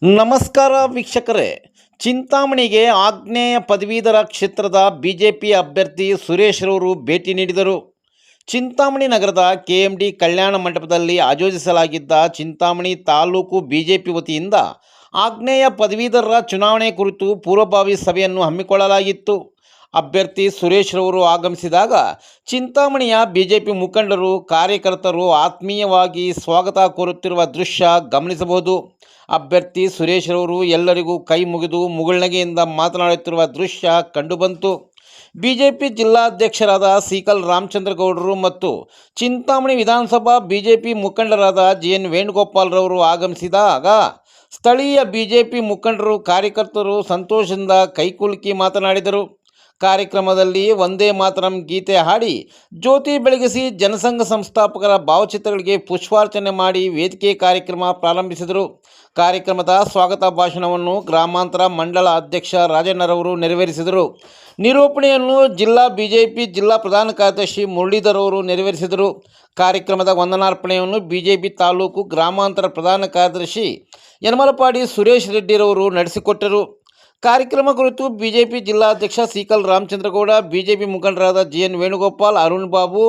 ನಮಸ್ಕಾರ ವೀಕ್ಷಕರೇ. ಚಿಂತಾಮಣಿಗೆ ಆಗ್ನೇಯ ಪದವೀಧರ ಕ್ಷೇತ್ರದ ಬಿಜೆಪಿ ಅಭ್ಯರ್ಥಿ ಸುರೇಶ್ ರವರು ಭೇಟಿ ನೀಡಿದರು. ಚಿಂತಾಮಣಿ ನಗರದ KMD ಕಲ್ಯಾಣ ಮಂಟಪದಲ್ಲಿ ಆಯೋಜಿಸಲಾಗಿದ್ದ ಚಿಂತಾಮಣಿ ತಾಲೂಕು ಬಿಜೆಪಿ ವತಿಯಿಂದ ಆಗ್ನೇಯ ಪದವೀಧರರ ಚುನಾವಣೆ ಕುರಿತು ಪೂರ್ವಭಾವಿ ಸಭೆಯನ್ನು ಹಮ್ಮಿಕೊಳ್ಳಲಾಗಿತ್ತು. ಅಭ್ಯರ್ಥಿ ಸುರೇಶ್ ರವರು ಆಗಮಿಸಿದಾಗ ಚಿಂತಾಮಣಿಯ ಬಿಜೆಪಿ ಮುಖಂಡರು, ಕಾರ್ಯಕರ್ತರು ಆತ್ಮೀಯವಾಗಿ ಸ್ವಾಗತ ಕೋರುತ್ತಿರುವ ದೃಶ್ಯ ಗಮನಿಸಬಹುದು. ಅಭ್ಯರ್ಥಿ ಸುರೇಶ್ ರವರು ಎಲ್ಲರಿಗೂ ಕೈ ಮುಗಿದು ಮುಗುಳ್ನಗೆಯಿಂದ ಮಾತನಾಡುತ್ತಿರುವ ದೃಶ್ಯ ಕಂಡುಬಂತು. ಬಿಜೆಪಿ ಜಿಲ್ಲಾಧ್ಯಕ್ಷರಾದ ಸೀಕಲ್ ರಾಮಚಂದ್ರಗೌಡರು ಮತ್ತು ಚಿಂತಾಮಣಿ ವಿಧಾನಸಭಾ ಬಿಜೆಪಿ ಮುಖಂಡರಾದ JN ವೇಣುಗೋಪಾಲ್ ರವರು ಆಗಮಿಸಿದಾಗ ಸ್ಥಳೀಯ ಬಿಜೆಪಿ ಮುಖಂಡರು, ಕಾರ್ಯಕರ್ತರು ಸಂತೋಷದಿಂದ ಕೈಕುಲುಕಿ ಮಾತನಾಡಿದರು. ಕಾರ್ಯಕ್ರಮದಲ್ಲಿ ವಂದೇ ಮಾತರಂ ಗೀತೆ ಹಾಡಿ ಜ್ಯೋತಿ ಬೆಳಗಿಸಿ ಜನಸಂಘ ಸಂಸ್ಥಾಪಕರ ಭಾವಚಿತ್ರಗಳಿಗೆ ಪುಷ್ಪಾರ್ಚನೆ ಮಾಡಿ ವೇದಿಕೆ ಕಾರ್ಯಕ್ರಮ ಪ್ರಾರಂಭಿಸಿದರು. ಕಾರ್ಯಕ್ರಮದ ಸ್ವಾಗತ ಭಾಷಣವನ್ನು ಗ್ರಾಮಾಂತರ ಮಂಡಳ ಅಧ್ಯಕ್ಷ ರಾಜಣ್ಣರವರು ನೆರವೇರಿಸಿದರು. ನಿರೂಪಣೆಯನ್ನು ಜಿಲ್ಲಾ ಬಿಜೆಪಿ ಜಿಲ್ಲಾ ಪ್ರಧಾನ ಕಾರ್ಯದರ್ಶಿ ಮುರಳೀಧರ್ ಅವರು ನೆರವೇರಿಸಿದರು. ಕಾರ್ಯಕ್ರಮದ ವಂದನಾರ್ಪಣೆಯನ್ನು ಬಿಜೆಪಿ ತಾಲೂಕು ಗ್ರಾಮಾಂತರ ಪ್ರಧಾನ ಕಾರ್ಯದರ್ಶಿ ಯನಮಲಪಾಡಿ ಸುರೇಶ್ ರೆಡ್ಡಿರವರು ನಡೆಸಿಕೊಟ್ಟರು. ಕಾರ್ಯಕ್ರಮ ಕುರಿತು ಬಿಜೆಪಿ ಜಿಲ್ಲಾಧ್ಯಕ್ಷ ಸೀಕಲ್ ರಾಮಚಂದ್ರಗೌಡ, ಬಿಜೆಪಿ ಮುಖಂಡರಾದ JN ವೇಣುಗೋಪಾಲ್, ಅರುಣ್ ಬಾಬು,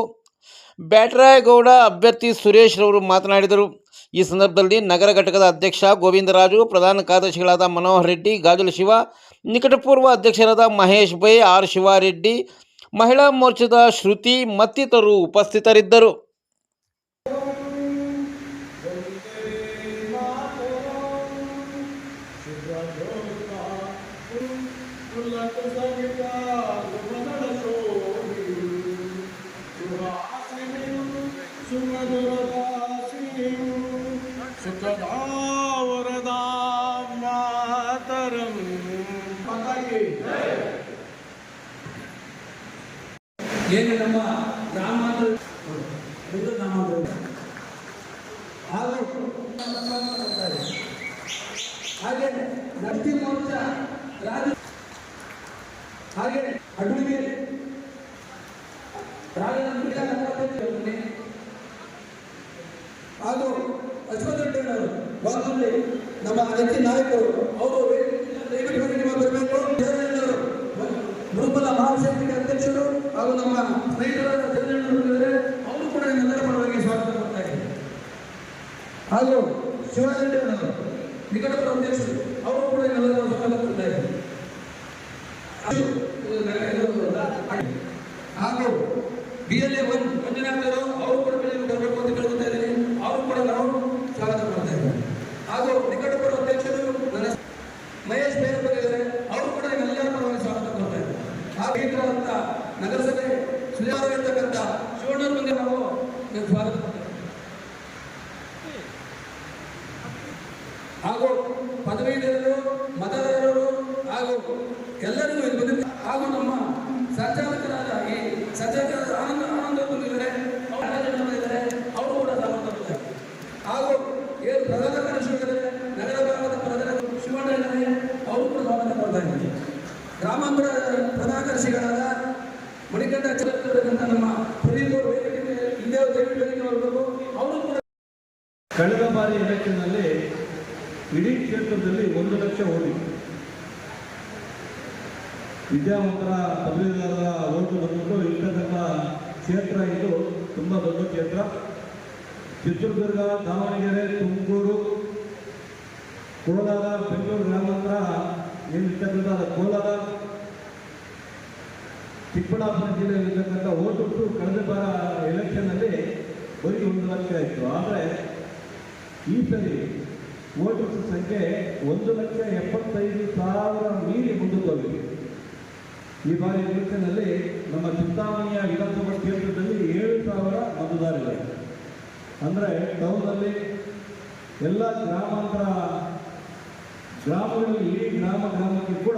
ಬ್ಯಾಟರಾಯಗೌಡ, ಅಭ್ಯರ್ಥಿ ಸುರೇಶ್ ರವರು ಮಾತನಾಡಿದರು. ಈ ಸಂದರ್ಭದಲ್ಲಿ ನಗರ ಘಟಕದ ಅಧ್ಯಕ್ಷ ಗೋವಿಂದರಾಜು, ಪ್ರಧಾನ ಕಾರ್ಯದರ್ಶಿಗಳಾದ ಮನೋಹರ್ ರೆಡ್ಡಿ, ಗಾಜುಲ ಶಿವ, ನಿಕಟಪೂರ್ವ ಅಧ್ಯಕ್ಷರಾದ ಮಹೇಶ್ ಬೈ, ಆರ್ ಶಿವಾರೆಡ್ಡಿ, ಮಹಿಳಾ ಮೋರ್ಚಾದ ಶ್ರುತಿ ಮತ್ತಿತರರು ಉಪಸ್ಥಿತರಿದ್ದರು. ಏನು ನಮ್ಮ ಗ್ರಾಮಾಂತರ ಹಾಗೆ ನರ್ಸಿ ಮೋರ್ಚಾ ರಾಜ, ಹಾಗೆ ಅಡುಗೆ ಹಾಗೂ ಅಶ್ವಥರೆಡ್ಡಿಯವರು ವಾಸಲ್ಲಿ ನಮ್ಮ ಅಗತ್ಯ ನಾಯಕರು ಅವರು ಬರಬೇಕು. ಗುರುಬಲ ಮಹಾಶಕ್ತಿಗೆ ಅಧ್ಯಕ್ಷರು ಹಾಗೂ ನಮ್ಮ ಸ್ನೇಹಿತರಾದ ಜನರಿದ್ದಾರೆ, ಅವರು ಕೂಡ ನಿಮ್ಮೆಲ್ಲರ ಪರವಾಗಿ ಸ್ವಾಗತ ಕೊಡ್ತಾ ಇದ್ದಾರೆ. ಹಾಗೂ ಶಿವಾರೆಡ್ಡಿಯವರು ನಿಕಟಪೂರ್ವ ಅಧ್ಯಕ್ಷರು, ಅವರು ಕೂಡ ನಿಮ್ಮೆಲ್ಲರ ಸ್ವಾಗತ ಕೊಡ್ತಾ ಇದ್ದಾರೆ. ಹಾಗೂ BLA 1 ಮಂಜುನಾಥರು, ಅವರು ಕೂಡ ಬರಬೇಕು ಅಂತ ಕೇಳ್ಕೊತಾ ಇದ್ದೀನಿ, ಅವರು ಕೂಡ ನಾವು ಸ್ವಾಗತ ಮಾಡ್ತಾ ಇದ್ದಾರೆ. ಹಾಗೂ ನಿಕಟಪೂರ್ವ ಅಧ್ಯಕ್ಷರು ನನ್ನ ಮಹೇಶ್ ಬೈ ಇದ್ದಾರೆ, ಅವರು ಕೂಡ ನಿಮ್ಮೆಲ್ಲರ ಪರವಾಗಿ ಸ್ವಾಗತ ಕೊಡ್ತಾ ಇದ್ದಾರೆ. ಹಾಗೆ ನಗರಸಭೆ ಸುಧಾರಿರ್ತಕ್ಕಂಥ ಶಿವಣ್ಣವ್ರ ಮುಂದೆ ನಾವು ಸ್ವಾಗತ ಮಾಡ್ತೇವೆ. ಹಾಗೂ ಪದವೀಧರರು, ಮತದಾರರು ಹಾಗೂ ಎಲ್ಲರಿಗೂ ಇಲ್ಲಿ ಬಂದಿದ್ದಾರೆ. ಹಾಗೂ ನಮ್ಮ ಸಂಚಾಲಕರಾದ ಈ ಸಂಚಾಲಕರಾದ ಆನಂದ ಬಂದಿದ್ದಾರೆ, ಅವರು ಕೂಡ ಸ್ವಾಗತ ಮಾಡ್ತಾರೆ. ಹಾಗೂ ಏನು ಪ್ರಧಾನ ಕಾರ್ಯದರ್ಶಿಗಳಿದ್ದಾರೆ, ನಗರ ಭಾಗದ ಪ್ರಧಾನ ಶಿವಣ್ಣ ಇದ್ದಾರೆ, ಅವರು ಕೂಡ ಸ್ವಾಗತ ಮಾಡ್ತಾ ಇದ್ದಾರೆ. ಗ್ರಾಮಾಂತರ ಪ್ರಧಾನ ಕಾರ್ಯದರ್ಶಿಗಳಾದ ಮಣಿಕಂಠ ಚಲರ್ತಕ್ಕಂಥ ನಮ್ಮ ಪ್ರದೀಪ್ ಅವರು ಹಿಂದೆ ಬರಬೇಕು, ಅವರು ಕೂಡ. ಕಳೆದ ಬಾರಿ ಎಲೆಕ್ಷನ್ನಲ್ಲಿ ಇಡೀ ಕ್ಷೇತ್ರದಲ್ಲಿ 1 ಲಕ್ಷ ಓದಿತ್ತು. ವಿದ್ಯಾವಂತರ ಪದವೀಧರರ ಓಟು ಬಂದ್ಬಿಟ್ಟು ಇರ್ತಕ್ಕಂಥ ಕ್ಷೇತ್ರ ಇದು ತುಂಬ ದೊಡ್ಡ ಕ್ಷೇತ್ರ. ಚಿತ್ರದುರ್ಗ, ದಾವಣಗೆರೆ, ತುಮಕೂರು, ಕೋಲಾರ, ಬೆಂಗಳೂರು ಗ್ರಾಮಾಂತರ ಏನಿರ್ತಕ್ಕಂಥ ಕೋಲಾರ, ಚಿಕ್ಕಬಳ್ಳಾಪುರ ಜಿಲ್ಲೆಯಲ್ಲಿರ್ತಕ್ಕಂಥ ಓಟು ಕಳೆದ ಬಾರ ಎಲೆಕ್ಷನ್ನಲ್ಲಿ ಬರೀ 1 ಲಕ್ಷ ಇತ್ತು. ಆದರೆ ಈ ಸರಿ ವೋಟರ್ಸ್ ಸಂಖ್ಯೆ 1,75,000 ಮೀರಿ ಮುಂದಕ್ಕೆ ಹೋಗಿದೆ. ಈ ಬಾರಿ ಎಲೆಕ್ಷನ್ನಲ್ಲಿ ನಮ್ಮ ಚಿಂತಾಮಣಿಯ ವಿಧಾನಸಭಾ ಕ್ಷೇತ್ರದಲ್ಲಿ 7,000 ಮತದಾರರಿದ್ದಾರೆ. ಅಂದರೆ ಟೌನ್ನಲ್ಲಿ ಎಲ್ಲ ಗ್ರಾಮಾಂತರ ಗ್ರಾಮಗಳಲ್ಲಿ ಇಡೀ ಗ್ರಾಮಕ್ಕೆ ಕೂಡ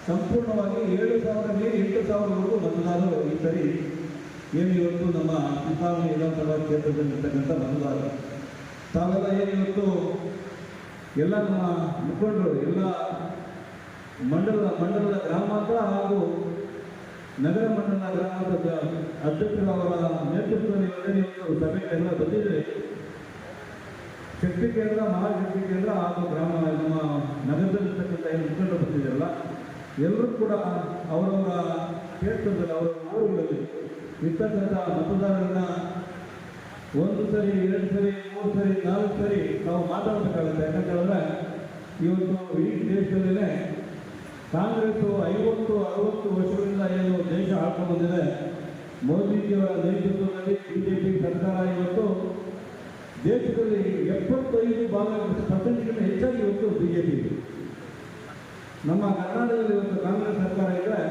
ಸಂಪೂರ್ಣವಾಗಿ 7,000 ಮೀರಿ 8,000ವರೆಗೂ ಮತದಾರರು ಈ ಸರಿ ಏನು ಇವತ್ತು ನಮ್ಮ ಚಿಂತಾಮಣಿ ವಿಧಾನಸಭಾ ಕ್ಷೇತ್ರದಲ್ಲಿರ್ತಕ್ಕಂಥ ಮತದಾರರು. ತಾವೆಲ್ಲ ಏನಿವತ್ತು ಎಲ್ಲ ನಮ್ಮ ಮುಖಂಡರು, ಎಲ್ಲ ಮಂಡಲದ ಗ್ರಾಮಾಂತರ ಹಾಗೂ ನಗರ ಮಂಡಲದ ಗ್ರಾಮಾಂತರದ ಅಧ್ಯಕ್ಷರವರ ನೇತೃತ್ವದಲ್ಲಿ ಸಭೆಗೆಲ್ಲ ಬಂದಿದ್ದರೆ ಶಕ್ತಿ ಕೇಂದ್ರ ಮಹಾಶಕ್ತಿ ಕೇಂದ್ರ ಹಾಗೂ ಗ್ರಾಮ ನಮ್ಮ ನಗರದಲ್ಲಿರ್ತಕ್ಕಂಥ ಏನು ಮುಖಂಡರು ಬಂದಿದ್ದಾರಲ್ಲ ಎಲ್ಲರೂ ಕೂಡ ಅವರವರ ಕ್ಷೇತ್ರದಲ್ಲಿ ಅವರ ಊರುಗಳಲ್ಲಿ ಇರ್ತಕ್ಕಂಥ ಮತದಾರರನ್ನ 1 ಸರಿ 2 ಸರಿ 3 ಸರಿ 4 ಸರಿ ನಾವು ಮಾತಾಡಬೇಕಾಗುತ್ತೆ. ಯಾಕಂತೇಳಿದ್ರೆ ಇವತ್ತು ಇಡೀ ದೇಶದಲ್ಲೇ ಕಾಂಗ್ರೆಸ್ 50-60 ವರ್ಷಗಳಿಂದ ಏನು ದೇಶ ಆಳ್ಕೊಂಡು ಬಂದಿದೆ. ಮೋದಿಜಿಯವರ ನೇತೃತ್ವದಲ್ಲಿ ಬಿಜೆಪಿ ಸರ್ಕಾರ ಇವತ್ತು ದೇಶದಲ್ಲಿ 75% ಹೆಚ್ಚಾಗಿ ಇವತ್ತು ಬಿಜೆಪಿ ಇದೆ. ನಮ್ಮ ಕರ್ನಾಟಕದಲ್ಲಿ ಇವತ್ತು ಕಾಂಗ್ರೆಸ್ ಸರ್ಕಾರ ಇದ್ದರೆ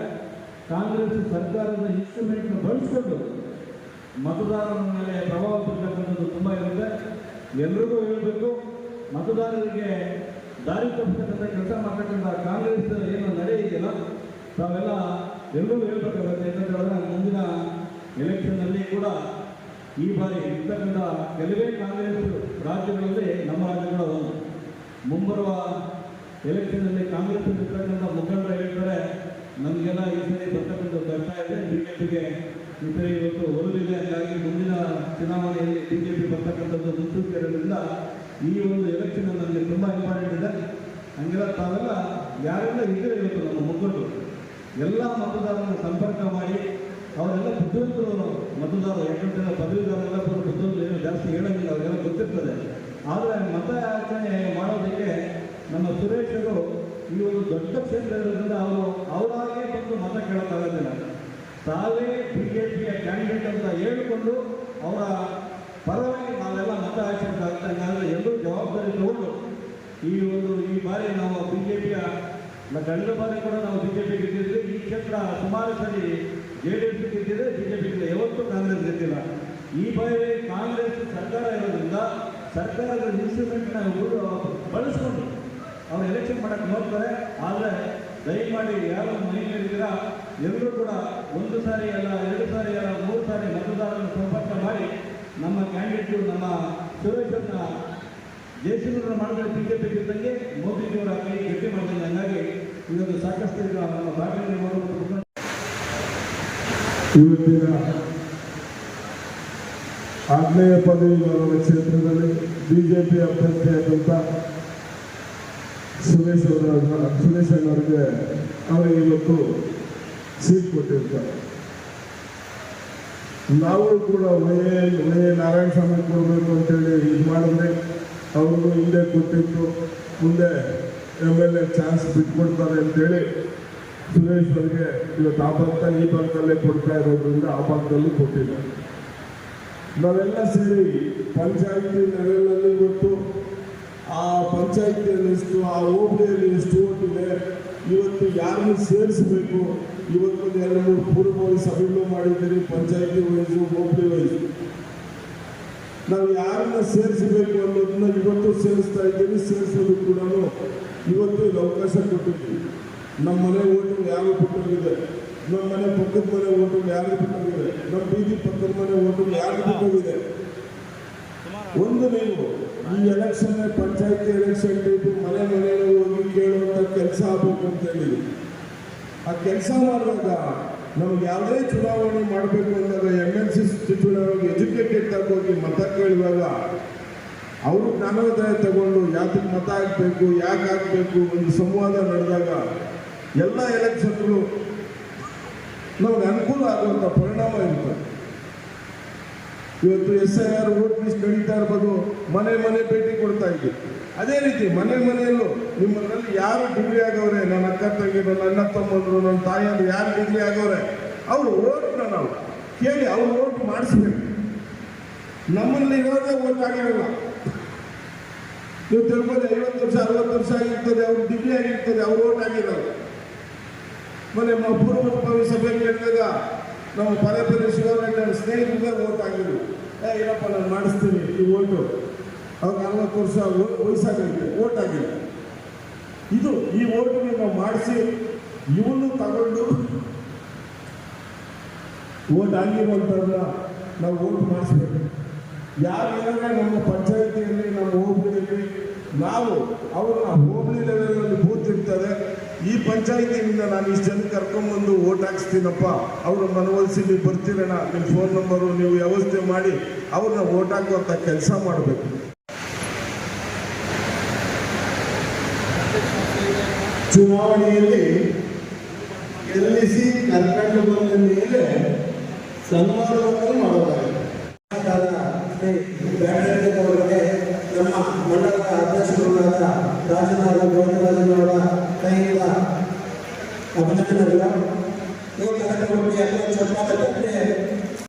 ಕಾಂಗ್ರೆಸ್ ಸರ್ಕಾರದ ಇನ್ಸ್ಟ್ರೂಮೆಂಟ್ನ ಬಳಸ್ಕೊಂಡು ಮತದಾರರ ಮೇಲೆ ಪ್ರಭಾವ ಬೀರ್ತಕ್ಕಂಥದ್ದು ತುಂಬ ಇರುತ್ತೆ. ಎಲ್ರಿಗೂ ಹೇಳಬೇಕು, ಮತದಾರರಿಗೆ ದಾರಿ ತಪ್ಪಿಸ್ತಕ್ಕಂಥ ಕೆಲಸ ಮಾಡ್ತಕ್ಕಂಥ ಕಾಂಗ್ರೆಸ್ ಏನು ನಡೆ ಇದೆಯಲ್ಲ ತಾವೆಲ್ಲ ಎಲ್ಲರೂ ಹೇಳ್ಬೇಕಾಗುತ್ತೆ. ಯಾಕಂತೇಳಿದ್ರೆ ಮುಂದಿನ ಎಲೆಕ್ಷನ್ನಲ್ಲಿ ಕೂಡ ಈ ಬಾರಿ ಇರ್ತಕ್ಕಂಥ ಕೆಲವೇ ಕಾಂಗ್ರೆಸ್ ರಾಜ್ಯಗಳಲ್ಲಿ ನಮ್ಮ ರಾಜ್ಯ ಕೂಡ ಒಂದು. ಮುಂಬರುವ ಎಲೆಕ್ಷನ್ನಲ್ಲಿ ಕಾಂಗ್ರೆಸ್ ಇರ್ತಕ್ಕಂಥ ಮುಖಂಡರು ಹೇಳ್ತಾರೆ ನಮಗೆಲ್ಲ ಈ ಸರಿ ಬರ್ತಕ್ಕಂಥ ಕಷ್ಟ ಇದೆ, ಬಿಜೆಪಿಗೆ ಈ ಸರಿ ಇವತ್ತು ಒಲವಿದೆ, ಹಾಗಾಗಿ ಮುಂದಿನ ಚುನಾವಣೆಯಲ್ಲಿ ಬಿಜೆಪಿ ಬರ್ತಕ್ಕಂಥದ್ದು ಮುನ್ಸೂಚನೆ ಇರೋದ್ರಿಂದ ಈ ಒಂದು ಎಲೆಕ್ಷನ್ ನಮಗೆ ತುಂಬ ಇಂಪಾರ್ಟೆಂಟ್ ಇದೆ. ಹಂಗೆಲ್ಲ ತಾವೆಲ್ಲ ಯಾರೆಲ್ಲ ಇದ್ದರೆ ಇವತ್ತು ನಮ್ಮ ಮುಖಂಡರು ಎಲ್ಲ ಮತದಾರರನ್ನು ಸಂಪರ್ಕ ಮಾಡಿ ಅವರೆಲ್ಲ ಬುದ್ಧಿವಂತರು ಮತದಾರರು. ಯಾಕಂತೇಳಿದ್ರೆ ಪದವೀಧರೆಲ್ಲ ಬುದ್ಧಿವಂತರು ಏನು ಜಾಸ್ತಿ ಹೇಳೋಂಗಿಲ್ಲ, ಅವರಿಗೆಲ್ಲ ಗೊತ್ತಿರ್ತದೆ. ಆದರೆ ಮತ ಯಾಚನೆ ಮಾಡೋದಕ್ಕೆ ನಮ್ಮ ಸುರೇಶರು ಈ ಒಂದು ದೊಡ್ಡ ಕ್ಷೇತ್ರ ಇರೋದ್ರಿಂದ ಅವರಾಗೇ ಬಂದು ಮತ ಕೇಳೋಕ್ಕಾಗೋದಿಲ್ಲ. ತಾವೇ ಬಿಜೆಪಿಯ ಕ್ಯಾಂಡಿಡೇಟ್ ಅಂತ ಹೇಳಿಕೊಂಡು ಅವರ ಪರವಾಗಿ ನಾವೆಲ್ಲ ಮತ ಹಾಕಬೇಕಾಗುತ್ತೆ. ಹಂಗಾದ್ರೆ ಎಲ್ಲರೂ ಜವಾಬ್ದಾರಿ ತಗೊಂಡು ಈ ಬಾರಿ ನಾವು ಬಿಜೆಪಿಯ ಕಳೆದ ಬಾರಿ ಕೂಡ ನಾವು ಬಿಜೆಪಿ ಗೆದ್ದಿದ್ವಿ. ಈ ಕ್ಷೇತ್ರ ಸುಮಾರು ಸರಿ JDS ಗೆದ್ದಿದೆ, ಬಿಜೆಪಿ ಯಾವತ್ತೂ ಕಾಂಗ್ರೆಸ್ ಗೆದ್ದಿಲ್ಲ. ಈ ಬಾರಿ ಕಾಂಗ್ರೆಸ್ ಸರ್ಕಾರ ಇರೋದ್ರಿಂದ ಸರ್ಕಾರದ ಇನ್ಸ್ಟ್ರೂಮೆಂಟ್ನ ಬಳಸ್ಕೊಂಡು ಅವ್ರು ಎಲೆಕ್ಷನ್ ಮಾಡೋಕ್ಕೆ ನೋಡ್ತಾರೆ. ಆದರೆ ದಯಮಾಡಿ ಯಾರು ಮನೆಯಲ್ಲಿದ್ದೀರಾ ಎಲ್ಲರೂ ಕೂಡ 1 ಸಾರಿ ಅಲ್ಲ 2 ಸಾರಿ ಅಲ್ಲ 3 ಸಾರಿ ಮತದಾರರನ್ನು ಸಂಪರ್ಕ ಮಾಡಿ ನಮ್ಮ ಕ್ಯಾಂಡಿಡೇಟು ನಮ್ಮ ಸುರೇಶನ್ನ ಜಯಸಿಂಹರನ್ನು ಮಾಡಿದ್ರೆ ಬಿಜೆಪಿ ಇದ್ದಂಗೆ ಮೋದಿಜಿಯವರ ಕೈ ಗಟ್ಟಿ ಮಾಡ್ತಾರೆ. ಹಂಗಾಗಿ ಇದೊಂದು ಸಾಕಷ್ಟು ನಮ್ಮ ಭಾಗದಲ್ಲಿ ಮಾಡುವಂಥ ಇವತ್ತಿನ ಆಗ್ನೇಯ ಪದವೀಧರ ಕ್ಷೇತ್ರದಲ್ಲಿ ಬಿಜೆಪಿ ಅಭ್ಯರ್ಥಿಯಾದಂಥ ಸುರೇಶ್ ಅಣ್ಣವರಿಗೆ ಅವರಿಗೆ ಇವತ್ತು ಸೀಟ್ ಕೊಟ್ಟಿರ್ತಾರೆ. ನಾವು ಕೂಡ ವೈ ನಾರಾಯಣ ಸ್ವಾಮಿ ಕೊಡಬೇಕು ಅಂತೇಳಿ ಇದು ಮಾಡಿದ್ರೆ ಅವ್ರಿಗೂ ಹಿಂದೆ ಕೊಟ್ಟಿತ್ತು, ಮುಂದೆ MLA ಚಾನ್ಸ್ ಬಿಟ್ಕೊಡ್ತಾರೆ ಅಂತೇಳಿ ಸುರೇಶ್ ಅವರಿಗೆ ಇವತ್ತು ಆ ಭಾಗ ಈ ಭಾಗದಲ್ಲೇ ಕೊಡ್ತಾ ಇರೋದ್ರಿಂದ ಆ ಭಾಗದಲ್ಲೂ ಕೊಟ್ಟಿದ್ದಾರೆ. ನಾವೆಲ್ಲ ಸೇರಿ ಪಂಚಾಯಿತಿ ಲೆವೆಲಲ್ಲಿ ಇವತ್ತು ಆ ಪಂಚಾಯಿತಿಯಲ್ಲಿ ಎಷ್ಟು, ಆ ಹೋಬಳಿಯಲ್ಲಿ ಎಷ್ಟು ಓಟ್ ಇದೆ, ಇವತ್ತು ಯಾರನ್ನು ಸೇರಿಸಬೇಕು, ಇವತ್ತು 2-3 ಪೂರ್ವಭಾವಿ ಸಭೆಗಳು ಮಾಡಿದ್ದೀರಿ. ಪಂಚಾಯಿತಿ ವೈಸು ಹೋಬಳಿ ವೈಸು ನಾವು ಯಾರನ್ನ ಸೇರಿಸಬೇಕು ಅನ್ನೋದನ್ನ ಇವತ್ತು ಸೇರಿಸ್ತಾ ಇದ್ದೀವಿ. ಸೇರಿಸೋದು ಕೂಡ ಇವತ್ತು ಇಲ್ಲಿ ಅವಕಾಶ ಕೊಟ್ಟಿದ್ದೀವಿ. ನಮ್ಮ ಮನೆ ಓಟು ಯಾರು ಬಿಟ್ಟೋಗಿದೆ, ನಮ್ಮ ಮನೆ ಪಕ್ಕದ ಮನೆ ಓಟು ಯಾರು ಬಿಟ್ಟೋಗಿದೆ, ನಮ್ಮ ಬೀದಿ ಪಕ್ಕದ ಮನೆ ಓಟು ಯಾರು ಬಿಟ್ಟೋಗಿದೆ. ಒಂದು ನೀವು ಈ ಎಲೆಕ್ಷನ್ ಪಂಚಾಯತಿ ಎಲೆಕ್ಷನ್ ಟೈಪು ಮನೆ ಮನೆಗೆ ಹೋಗಿ ಕೇಳುವಂಥ ಕೆಲಸ ಆಗಬೇಕು ಅಂತ ಹೇಳಿದ್ವಿ. ಆ ಕೆಲಸ ಮಾಡಿದಾಗ ನಮ್ಗೆ ಯಾವುದೇ ಚುನಾವಣೆ ಮಾಡಬೇಕು ಅಂದಾಗ MLC ಚುನಾವಣೆಗೆ ಎಜುಕೇಟೆಡ್ ತಗೋಗಿ ಮತ ಕೇಳುವಾಗ ಅವರು ಜ್ಞಾನೋದಯ ತಗೊಂಡು ಯಾತಕ್ಕೆ ಮತ ಹಾಕಬೇಕು, ಯಾಕೆ ಹಾಕಬೇಕು ಒಂದು ಸಂವಾದ ನಡೆದಾಗ ಎಲ್ಲ ಎಲೆಕ್ಷನ್ಗಳು ನಮ್ಗೆ ಅನುಕೂಲ ಆಗುವಂಥ ಪರಿಣಾಮ ಇರ್ತದೆ. ಇವತ್ತು SIR ವೋಟ್ ಲಿಸ್ಟ್ ನಡೀತಾ ಇರ್ಬೋದು, ಮನೆ ಭೇಟಿ ಕೊಡ್ತಾ ಇದ್ದೀವಿ. ಅದೇ ರೀತಿ ಮನೆಯಲ್ಲೂ ನಿಮ್ಮಲ್ಲಿ ಯಾರು ಡಿಗ್ರಿ ಆಗವ್ರೆ, ನನ್ನ ಅಕ್ಕ ತಂಗಿ, ನನ್ನ ಅಣ್ಣ ತಮ್ಮಂದರು, ನನ್ನ ತಾಯಿಯರು ಯಾರು ಡಿಗ್ರಿ ಆಗವ್ರೆ ಅವರು ಓಟ್ನ ನಾವು ಕೇಳಿ ಅವ್ರು ಓಟ್ ಮಾಡಿಸ್ಬೇಕು. ನಮ್ಮಲ್ಲಿ ಇರೋದೇ ಓಟ್ ಆಗಿರಲ್ಲ. ನೀವು ತಿಳ್ಬೋದು 50 ವರ್ಷ 60 ವರ್ಷ ಆಗಿರ್ತದೆ, ಅವ್ರು ಡಿಗ್ರಿ ಆಗಿರ್ತದೆ, ಅವ್ರು ಓಟ್ ಆಗಿರಲ್ಲ. ಮೊನ್ನೆ ಪೂರ್ವಭಾವಿ ಸಭೆಯಲ್ಲಿ ಹೇಳಿದಾಗ ನಮ್ಮ ಪದೇ ಶಿವರಾಜ ಸ್ನೇಹಿತರಿಗೆ ಓಟ್ ಆಗಿದ್ರು. ಏನಪ್ಪ ನಾನು ಮಾಡಿಸ್ತೀನಿ ಈ ಓಟು, ಅವ್ರಿಗೆ 40 ವರ್ಷ ವಯಸ್ಸಾಗೈತೆ, ಓಟ್ ಆಗಿಲ್ಲ. ಇದು ಈ ಓಟನ್ನು ನಾವು ಮಾಡಿಸಿ ಇವನು ತಗೊಂಡು ಓಟ್ ಆಗಿರುವಂಥವ್ರನ್ನ ನಾವು ಓಟ್ ಮಾಡಿಸ್ಬೇಕು. ಯಾರು ಏನಾದ್ರೆ ನಮ್ಮ ಪಂಚಾಯಿತಿಯಲ್ಲಿ ನಮ್ಮ ಹೋಬಳಿಯಲ್ಲಿ ನಾವು ಅವ್ರನ್ನ ಹೋಬಳಿ ಲೆವೆಲಲ್ಲಿ ಬೂತ್ ಇರ್ತದೆ, ಈ ಪಂಚಾಯಿತಿಯಿಂದ ನಾನು ಇಷ್ಟು ಜನ ಕರ್ಕೊಂಡ್ಬಂದು ಓಟ್ ಹಾಕ್ಸ್ತೀನಪ್ಪ, ಅವ್ರ ಮನವೊಲಿಸಿ ನೀವು ಬರ್ತೀರಣ್ಣ, ನಿಮ್ಮ ಫೋನ್ ನಂಬರು ನೀವು ವ್ಯವಸ್ಥೆ ಮಾಡಿ ಅವ್ರನ್ನ ಓಟ್ ಹಾಕುವಂಥ ಕೆಲಸ ಮಾಡಬೇಕು. ಚುನಾವಣೆಯಲ್ಲಿ ಗೆಲ್ಲಿಸಿ ಕರ್ಕೊಂಡು ಬಂದ ಮೇಲೆ ಸನ್ಮಾನವನ್ನು ಮಾಡೋದಾಗಿದೆ. ಅವರಿಗೆ ನಮ್ಮ ಮಂಡಲದ ಅಧ್ಯಕ್ಷರಾದ ರಾಜನಾಥ ಗೌಡರಾಜನವರ ಕೈಯಿಂದ ಅಭಿನಂದನೆಗಳು. ಈ ಕಾರ್ಯಕ್ರಮಕ್ಕೆ ಎಲ್ಲ ಚಪ್ಪಾಳೆ